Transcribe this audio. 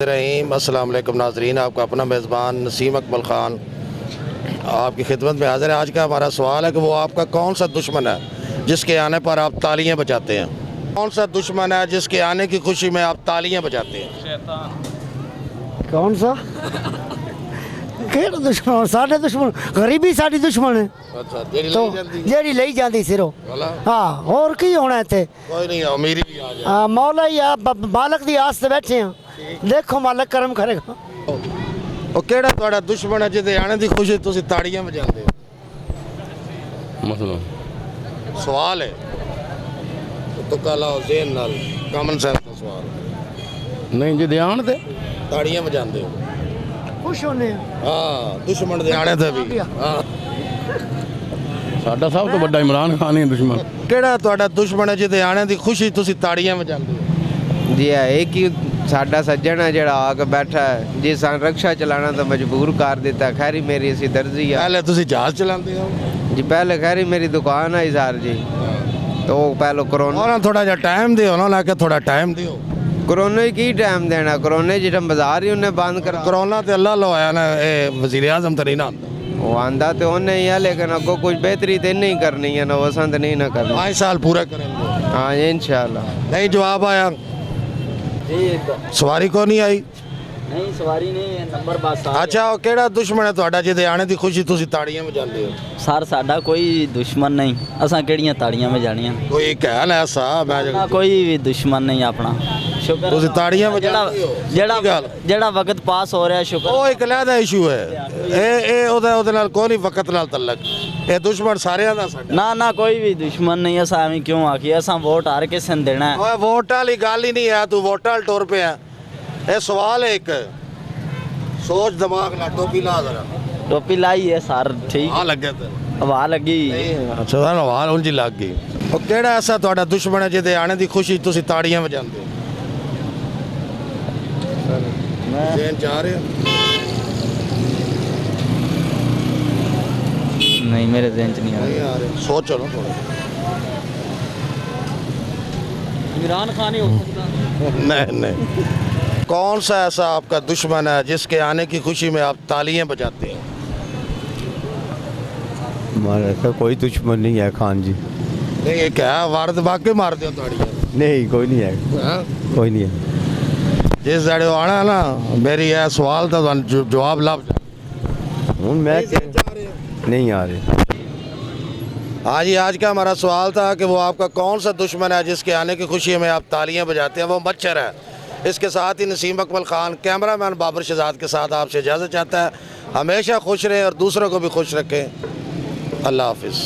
रहीम अस्सलाम वालेकुम नाज़रीन, आपका अपना मेज़बान नसीम अकमल ख़ान आपकी खिदमत में हाज़िर है। आज का हमारा सवाल है कि वो आपका कौन सा दुश्मन है जिसके आने पर आप तालियां बजाते हैं? कौन सा दुश्मन है जिसके आने की खुशी में आप तालियां बजाते हैं? शैतान। कौन सा केड़ा दुश्मन? साढ़े दुश्मन गरीबी साड़ी दुश्मन है। अच्छा, तो जेड़ी लई जाती सिरो। हाँ, और की होना इत्थे? कोई नहीं, अमीरी भी आ जाए। मौला ही मालक दी आस ते बैठे हैं, देखो मालक करम करेगा। ਉਹ ਕਿਹੜਾ ਤੁਹਾਡਾ ਦੁਸ਼ਮਣ ਹੈ ਜਿਹਦੇ ਆਣੇ ਦੀ ਖੁਸ਼ੀ ਤੁਸੀਂ ਤਾੜੀਆਂ ਵਜਾਉਂਦੇ ਹੋ? ਮਸਲਾ ਸਵਾਲ ਹੈ ਤੁੱਕਾ ਲਾਓ ਜ਼ੇਨ ਨਾਲ, ਕਾਮਨ ਸੈਂਸ ਦਾ ਸਵਾਲ। ਨਹੀਂ ਜੇ ਧਿਆਨ ਤੇ ਤਾੜੀਆਂ ਵਜਾਉਂਦੇ ਹੋ? खुश होने ਹਾਂ, ਦੁਸ਼ਮਣ ਦੇ ਆਣੇ ਤੇ ਵੀ। ਹਾਂ, ਸਾਡਾ ਸਭ ਤੋਂ ਵੱਡਾ ਇਮਰਾਨ ਖਾਨ ਹੀ ਦੁਸ਼ਮਣ। ਕਿਹੜਾ ਤੁਹਾਡਾ ਦੁਸ਼ਮਣ ਹੈ ਜਿਹਦੇ ਆਣੇ ਦੀ ਖੁਸ਼ੀ ਤੁਸੀਂ ਤਾੜੀਆਂ ਵਜਾਉਂਦੇ ਹੋ? जी है एक ही साडा सज्जन है जड़ा आके बैठा है जी, सान रक्षा चलाना तो मजबूर कर दिता। खैरी मेरी इसी दर्जी है ਪਹਿਲੇ ਤੁਸੀਂ ਜਹਾਜ਼ ਚਲਾਉਂਦੇ ਹੋ? जी, पहले खैरी मेरी दुकान है सर जी, तो पहले कोरोना ਉਹਨਾਂ ਥੋੜਾ ਜਿਹਾ ਟਾਈਮ ਦਿਓ ਨਾ, ਲਾ ਕੇ ਥੋੜਾ ਟਾਈਮ ਦਿਓ। कोरोना ही की टाइम देना, कोरोना जिहड़ा बाजार ही उन्हें बंद करा। ਕਰੋਨਾ ਤੇ ਅੱਲਾ ਲਵਾਇਆ ਨਾ, ਇਹ ਵਜ਼ੀਰ ਆਜ਼ਮ ਤੇ ਨਹੀਂ ਨਾ ਆਉਂਦਾ। वो आंदा तो उन्हें ही है, लेकिन अगो कुछ बेहतरी तो नहीं करनी है ना, वसंत नहीं ना करनी। 5 ਸਾਲ ਪੂਰਾ ਕरेंगे। हाँ इंशाल्लाह। नहीं जवाब आया? सवारी को नहीं आई? नहीं सवारी नहीं है, नंबर बस आ अच्छा, ਉਹ ਕਿਹੜਾ ਦੁਸ਼ਮਣ ਹੈ ਤੁਹਾਡਾ ਜਿਹਦੇ ਆਣੇ ਦੀ ਖੁਸ਼ੀ ਤੁਸੀਂ ਤਾੜੀਆਂ ਵਜਾਉਂਦੇ ਹੋ? सर साडा कोई दुश्मन नहीं, असां केड़ियां ताड़ियां वजाणियां। ਕੋਈ ਕਹਿਣ ਐਸਾ ਮੈਂ ना कोई भी दुश्मन नहीं अपना। शुक्र ਤੁਸੀਂ ਤਾੜੀਆਂ ਵਜਾਉਂਦੇ ਹੋ? जेड़ा वक्त पास हो रहा है, शुक्र। ਉਹ ਇੱਕ ਅਲੱਗਾ ਇਸ਼ੂ ਹੈ, ਇਹ ਉਹਦੇ ਨਾਲ ਕੋਈ ਨਹੀਂ ਵਕਤ ਨਾਲ ਤਲਕ। ਇਹ ਦੁਸ਼ਮਣ ਸਾਰਿਆਂ ਦਾ ਸਾਡਾ। ना ना कोई भी दुश्मन नहीं, असां एवें क्यों आखिए, असां वोट हर किसे ने देना है। ਓਏ ਵੋਟਾਂ ਵਾਲੀ ਗੱਲ ਹੀ ਨਹੀਂ ਹੈ, ਤੂੰ ਵੋਟਾਂ ਵਾਲ ਟੁਰ ਪਿਆ। ਇਹ ਸਵਾਲ ਹੈ ਇੱਕ, ਸੋਚ ਦਿਮਾਗ ਨਾਲ। ਟੋਪੀ ਲਾ ਜ਼ਰਾ। टोपी लाई है सर, ठीक ਆ ਲੱਗੇ ਤੇ हवा लगी। ਅੱਛਾ, ਤੁਹਾਨੂੰ ਆਵਾਜ਼ ਉਂਝ ਹੀ ਲੱਗ ਗਈ। ਉਹ ਕਿਹੜਾ ਐਸਾ ਤੁਹਾਡਾ ਦੁਸ਼ਮਣ ਹੈ ਜਿਹਦੇ ਆਣੇ ਦੀ ਖੁਸ਼ੀ ਤੁਸੀਂ ਤਾੜੀਆਂ ਵਜਾਉਂਦੇ ਹੋ? ਜੇਨ ਜਾ ਰਹੇ ਹੋ? नहीं मेरे ज़हन च नहीं आ नहीं आ रहे, सोचो ना थोड़ा। इमरान खान ही हो सकता। नहीं नहीं, कौन सा ऐसा आपका दुश्मन है जिसके आने की खुशी में आप तालियां बजाते हैं? हमारा तो कोई दुश्मन नहीं है खान जी। नहीं, ये क्या है, वारद वाकई मार दो ताड़ियां? नहीं कोई नहीं है, हाँ? कोई नहीं है। जिस जड़े आना है ना, मेरी यह सवाल था, जवाब लाभ हूँ मैं नहीं आ रहे। हाँ जी, आज का हमारा सवाल था कि वो आपका कौन सा दुश्मन है जिसके आने की खुशी में आप तालियां बजाते हैं? वो मच्छर है। इसके साथ ही नसीम अकमल ख़ान कैमरामैन बाबर शहजाद के साथ आपसे इजाज़त चाहता है। हमेशा खुश रहें और दूसरों को भी खुश रखें। अल्लाह हाफिज़।